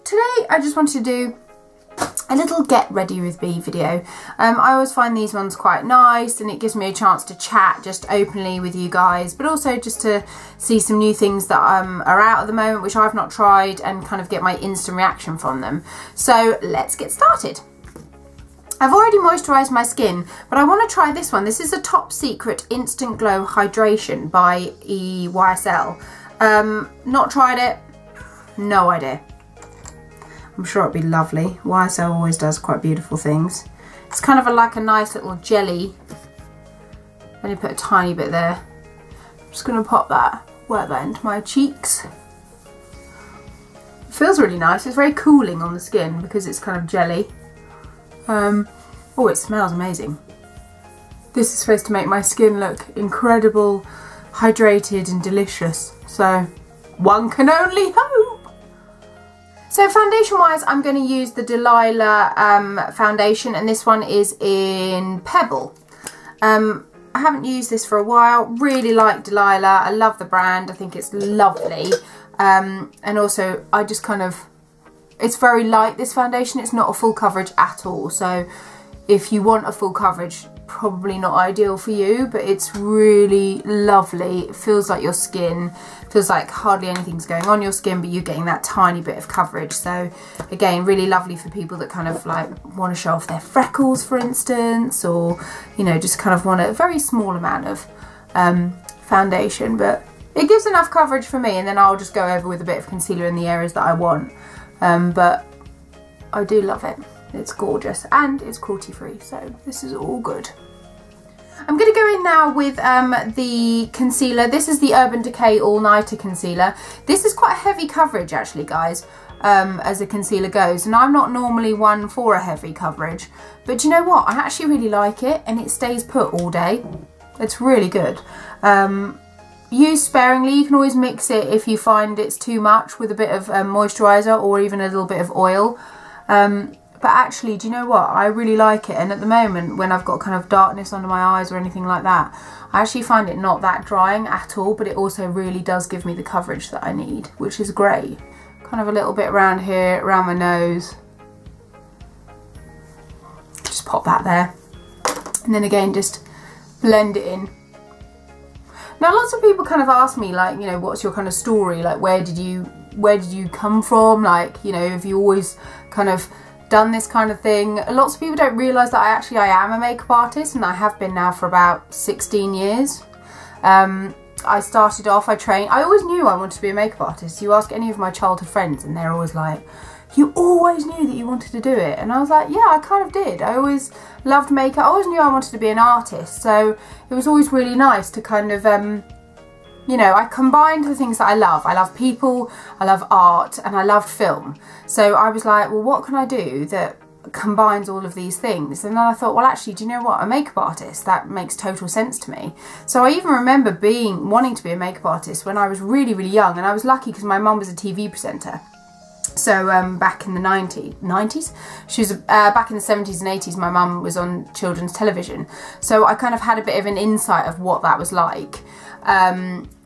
Today I just wanted to do a little get ready with me video. I always find these ones quite nice, and it gives me a chance to chat just openly with you guys, but also just to see some new things that are out at the moment which I've not tried, and kind of get my instant reaction from them. So let's get started. I've already moisturised my skin, but I want to try this one. This is a Top Secret Instant Glow Hydration by YSL. Not tried it, no idea. I'm sure it'd be lovely. YSL always does quite beautiful things. It's kind of like a nice little jelly. Only put a tiny bit there. I'm just going to pop that, work that into my cheeks. It feels really nice. It's very cooling on the skin because it's kind of jelly. Oh, it smells amazing. This is supposed to make my skin look incredible, hydrated and delicious. So one can only hope. So foundation wise, I'm going to use the DELILAH foundation, and this one is in Pebble. I haven't used this for a while. Really like DELILAH. I love the brand. I think it's lovely. And also I just kind of, it's very light, this foundation. It's not a full coverage at all. So if you want a full coverage, probably not ideal for you, but it's really lovely. It feels like your skin, feels like hardly anything's going on your skin, but you're getting that tiny bit of coverage. So again, really lovely for people that kind of like want to show off their freckles, for instance, or, you know, just kind of want a very small amount of foundation, but it gives enough coverage for me, and then I'll just go over with a bit of concealer in the areas that I want. But I do love it. It's gorgeous, and it's cruelty free, so this is all good. I'm going to go in now with the concealer. This is the Urban Decay All Nighter Concealer. This is quite a heavy coverage actually, guys, as a concealer goes, and I'm not normally one for a heavy coverage, but you know what, I actually really like it, and it stays put all day. It's really good. Use sparingly. You can always mix it if you find it's too much with a bit of moisturiser or even a little bit of oil. But actually, do you know what? I really like it, and at the moment when I've got kind of darkness under my eyes or anything like that, I actually find it not that drying at all, but it also really does give me the coverage that I need, which is great. Kind of a little bit around here, around my nose. Just pop that there. And then again, just blend it in. Now lots of people kind of ask me, like, you know, what's your kind of story? Like, where did you come from? Like, you know, have you always kind of done this kind of thing? Lots of people don't realise that I am a makeup artist, and I have been now for about 16 years. I started off, I always knew I wanted to be a makeup artist. You ask any of my childhood friends and they're always like, you always knew that you wanted to do it. And I was like, yeah, I kind of did. I always loved makeup. I always knew I wanted to be an artist. So it was always really nice to kind of, you know, I combined the things that I love. I love people, I love art, and I loved film. So I was like, well, what can I do that combines all of these things? And then I thought, well, actually, do you know what? A makeup artist, that makes total sense to me. So I even remember wanting to be a makeup artist when I was really, really young. And I was lucky because my mum was a TV presenter. So back in the 90s, she was back in the 70s and 80s, my mum was on children's television. So I kind of had a bit of an insight of what that was like.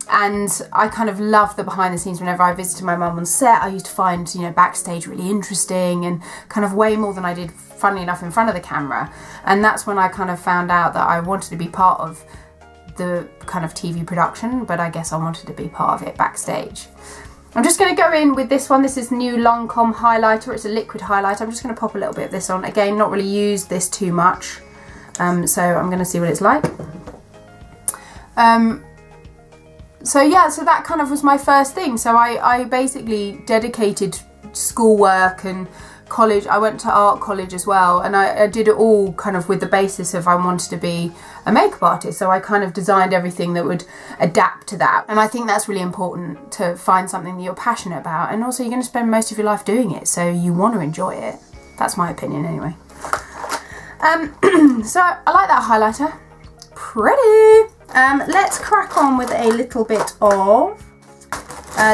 And I kind of loved the behind the scenes. Whenever I visited my mum on set, I used to find, you know, backstage really interesting, and kind of way more than I did, funnily enough, in front of the camera. And that's when I kind of found out that I wanted to be part of the kind of TV production, but I guess I wanted to be part of it backstage. I'm just going to go in with this one. This is the new LANCOME highlighter. It's a liquid highlighter. I'm just going to pop a little bit of this on. Again, not really used this too much. So I'm going to see what it's like. So yeah, so that kind of was my first thing. So I basically dedicated schoolwork and college. I went to art college as well, and I did it all kind of with the basis of I wanted to be a makeup artist. So I kind of designed everything that would adapt to that. And I think that's really important, to find something that you're passionate about, and also you're going to spend most of your life doing it, so you want to enjoy it. That's my opinion anyway. So I like that highlighter. Pretty. Let's crack on with a little bit of,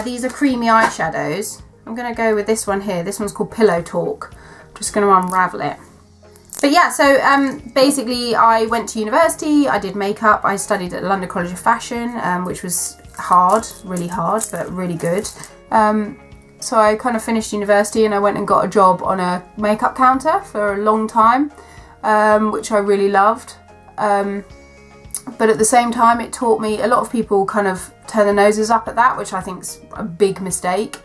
these are creamy eyeshadows. I'm going to go with this one here. This one's called Pillow Talk. I'm just going to unravel it. But yeah, so basically I went to university, I did makeup, I studied at London College of Fashion, which was hard, really hard, but really good. So I kind of finished university and I went and got a job on a makeup counter for a long time, which I really loved. But at the same time, it taught me, a lot of people kind of turn their noses up at that, which I think is a big mistake.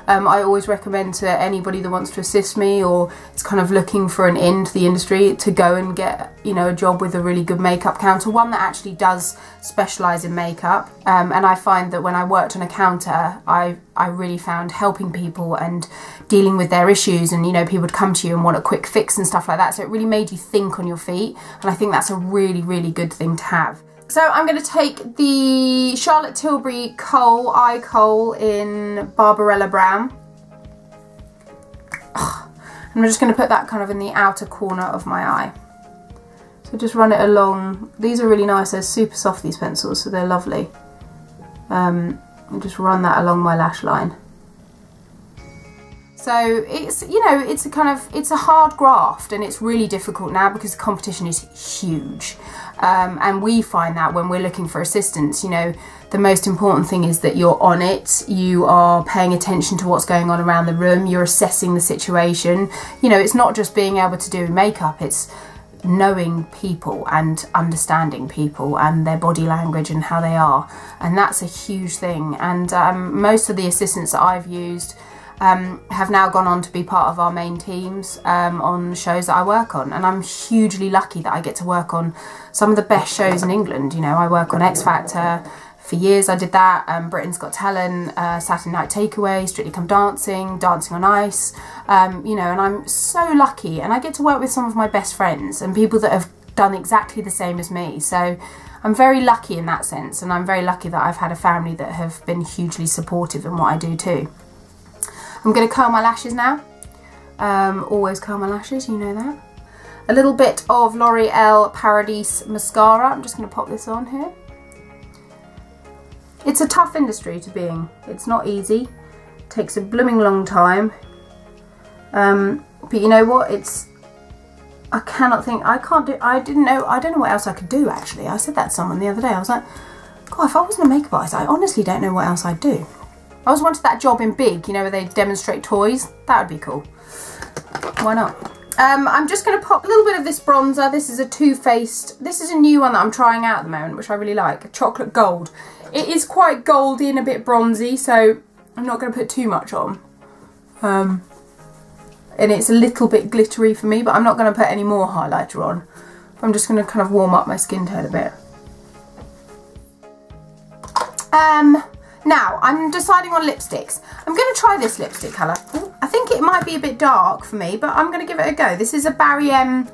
I always recommend to anybody that wants to assist me or is kind of looking for an in to the industry to go and get, you know, a job with a really good makeup counter, one that actually does specialise in makeup. And I find that when I worked on a counter, I really found helping people and dealing with their issues, and, you know, people would come to you and want a quick fix and stuff like that. So it really made you think on your feet, and I think that's a really, really good thing to have. So I'm going to take the Charlotte Tilbury Kohl Eye Kohl in Barbarella Brown. And I'm just going to put that kind of in the outer corner of my eye. So just run it along. These are really nice. They're super soft, these pencils, so they're lovely. And just run that along my lash line. So it's, you know, it's a kind of, it's a hard graft, and it's really difficult now because the competition is huge. And we find that when we're looking for assistance, you know, the most important thing is that you're on it, you are paying attention to what's going on around the room, you're assessing the situation. You know, it's not just being able to do makeup, it's knowing people and understanding people and their body language and how they are. And that's a huge thing. And most of the assistants that I've used have now gone on to be part of our main teams on shows that I work on, and I'm hugely lucky that I get to work on some of the best shows in England. You know, I work on X Factor, for years I did that, Britain's Got Talent, Saturday Night Takeaway, Strictly Come Dancing, Dancing on Ice, you know, and I'm so lucky, and I get to work with some of my best friends and people that have done exactly the same as me. So I'm very lucky in that sense, and I'm very lucky that I've had a family that have been hugely supportive in what I do too. I'm going to curl my lashes now. Always curl my lashes, you know that. A little bit of L'Oreal Paradise mascara. I'm just going to pop this on here. It's a tough industry to be in. It's not easy. It takes a blooming long time. But you know what? I cannot think. I don't know what else I could do, actually. I said that to someone the other day. I was like, God, if I wasn't a makeup artist, I honestly don't know what else I'd do. I always wanted that job in Big, you know, where they demonstrate toys. That would be cool. Why not? I'm just going to pop a little bit of this bronzer. This is a Too Faced. This is a new one that I'm trying out at the moment, which I really like. Chocolate Gold. It is quite goldy and a bit bronzy, so I'm not going to put too much on. And it's a little bit glittery for me, but I'm not going to put any more highlighter on. I'm just going to kind of warm up my skin tone a bit. Now, I'm deciding on lipsticks. I'm going to try this lipstick colour. I think it might be a bit dark for me, but I'm going to give it a go. This is a BARRYM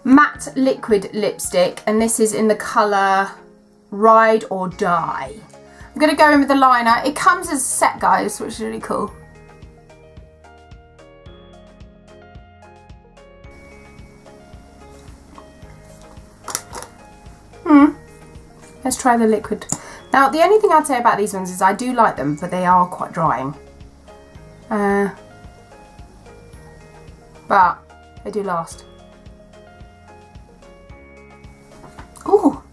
matte liquid lipstick, and this is in the colour Ride or Die. I'm going to go in with the liner. It comes as a set, guys, which is really cool. Let's try the liquid. Now, the only thing I'd say about these ones is I do like them, but they are quite drying. But they do last. Oh,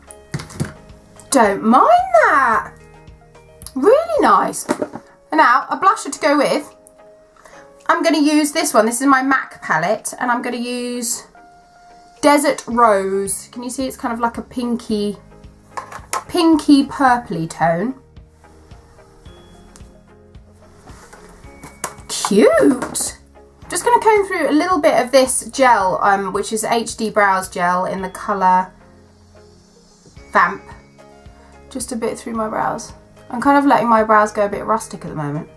don't mind that. Really nice. And now, a blusher to go with. I'm going to use this one. This is my MAC palette, and I'm going to use Desert Rose. Can you see it's kind of like a pinky purpley tone. Cute. Just going to comb through a little bit of this gel, which is HD Brows Gel in the colour Vamp. Just a bit through my brows. I'm kind of letting my brows go a bit rustic at the moment.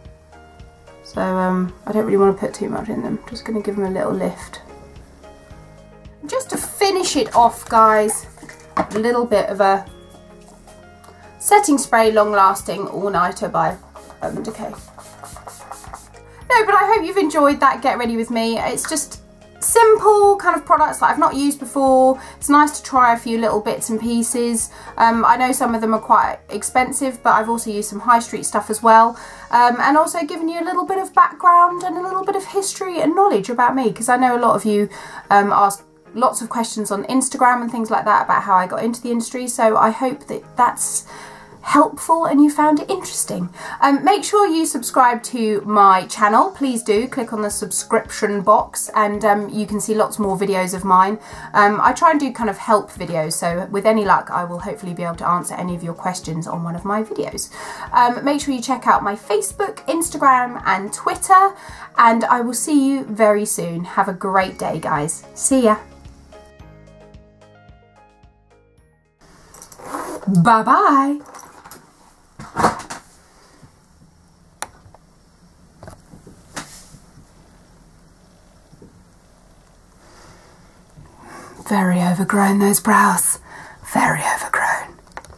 So I don't really want to put too much in them. Just going to give them a little lift. Just to finish it off, guys, a little bit of a setting spray, long lasting all-nighter by Decay. No, but I hope you've enjoyed that Get Ready With Me. It's just simple kind of products that I've not used before. It's nice to try a few little bits and pieces. I know some of them are quite expensive, but I've also used some high street stuff as well. And also given you a little bit of background and a little bit of history and knowledge about me, because I know a lot of you ask lots of questions on Instagram and things like that about how I got into the industry. So I hope that that's helpful and you found it interesting. Make sure you subscribe to my channel, please do. Click on the subscription box and you can see lots more videos of mine. I try and do kind of help videos, so with any luck I will hopefully be able to answer any of your questions on one of my videos. Make sure you check out my Facebook, Instagram and Twitter, and I will see you very soon. Have a great day, guys. See ya. Bye bye. Very overgrown, those brows. Very overgrown.